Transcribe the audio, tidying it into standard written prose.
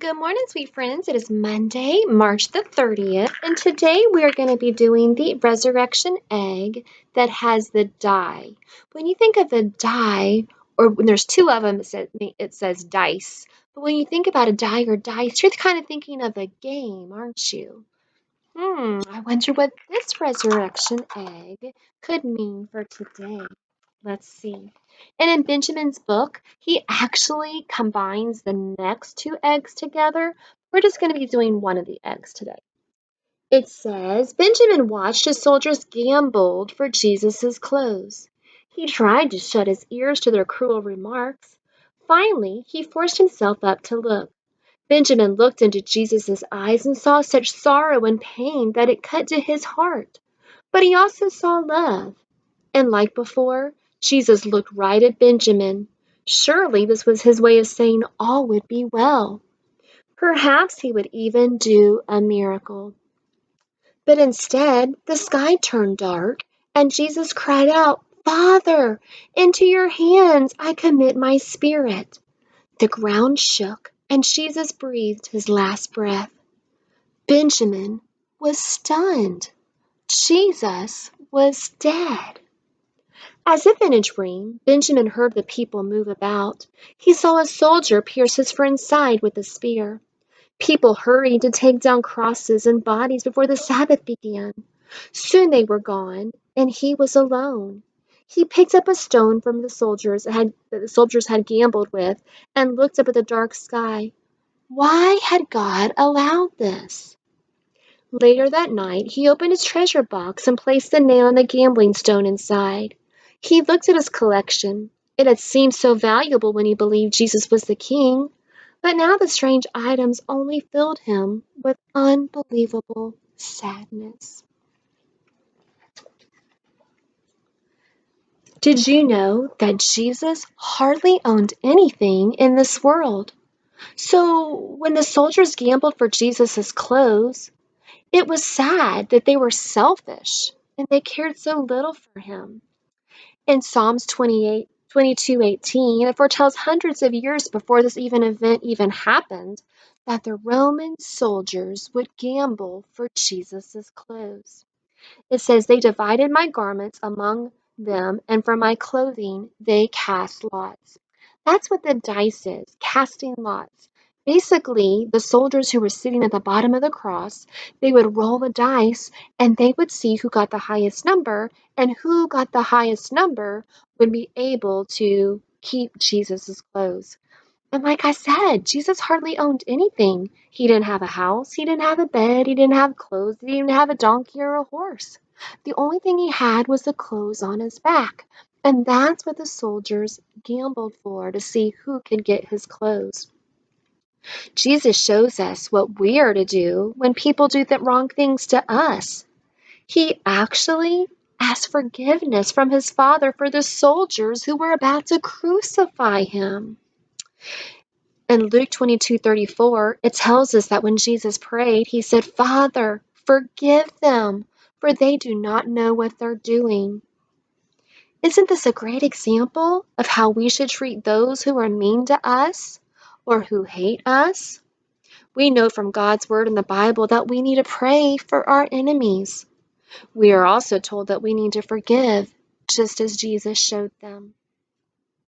Good morning, sweet friends. It is Monday, March the 30th, and today we are going to be doing the resurrection egg that has the die. When you think of a die, or when there's two of them, it says dice. But when you think about a die or dice, you're kind of thinking of a game, aren't you? I wonder what this resurrection egg could mean for today. Let's see. And in Benjamin's book, he actually combines the next two eggs together. We're just going to be doing one of the eggs today. It says, Benjamin watched as soldiers gambled for Jesus' clothes. He tried to shut his ears to their cruel remarks. Finally, he forced himself up to look. Benjamin looked into Jesus' eyes and saw such sorrow and pain that it cut to his heart. But he also saw love. And like before, Jesus looked right at Benjamin. Surely this was his way of saying all would be well. Perhaps he would even do a miracle. But instead, the sky turned dark, and Jesus cried out, Father, into your hands I commit my spirit. The ground shook, and Jesus breathed his last breath. Benjamin was stunned. Jesus was dead. As if in a dream, Benjamin heard the people move about. He saw a soldier pierce his friend's side with a spear. People hurried to take down crosses and bodies before the Sabbath began. Soon they were gone, and he was alone. He picked up a stone from that the soldiers had gambled with and looked up at the dark sky. Why had God allowed this? Later that night, he opened his treasure box and placed the nail and the gambling stone inside. He looked at his collection. It had seemed so valuable when he believed Jesus was the king, but now the strange items only filled him with unbelievable sadness. Did you know that Jesus hardly owned anything in this world? So when the soldiers gambled for Jesus' clothes, it was sad that they were selfish and they cared so little for him. In Psalms 22:18, it foretells hundreds of years before this event even happened that the Roman soldiers would gamble for Jesus' clothes. It says, They divided my garments among them, and for my clothing they cast lots. That's what the dice is, casting lots. Basically, the soldiers who were sitting at the bottom of the cross, they would roll the dice and they would see who got the highest number, and who got the highest number would be able to keep Jesus' clothes. And like I said, Jesus hardly owned anything. He didn't have a house, he didn't have a bed, he didn't have clothes, he didn't have a donkey or a horse. The only thing he had was the clothes on his back. And that's what the soldiers gambled for, to see who could get his clothes. Jesus shows us what we are to do when people do the wrong things to us. He actually asked forgiveness from his Father for the soldiers who were about to crucify him. In Luke 22:34, it tells us that when Jesus prayed, he said, Father, forgive them, for they do not know what they're doing. Isn't this a great example of how we should treat those who are mean to us or who hate us? We know from God's word in the Bible that we need to pray for our enemies. We are also told that we need to forgive, just as Jesus showed them.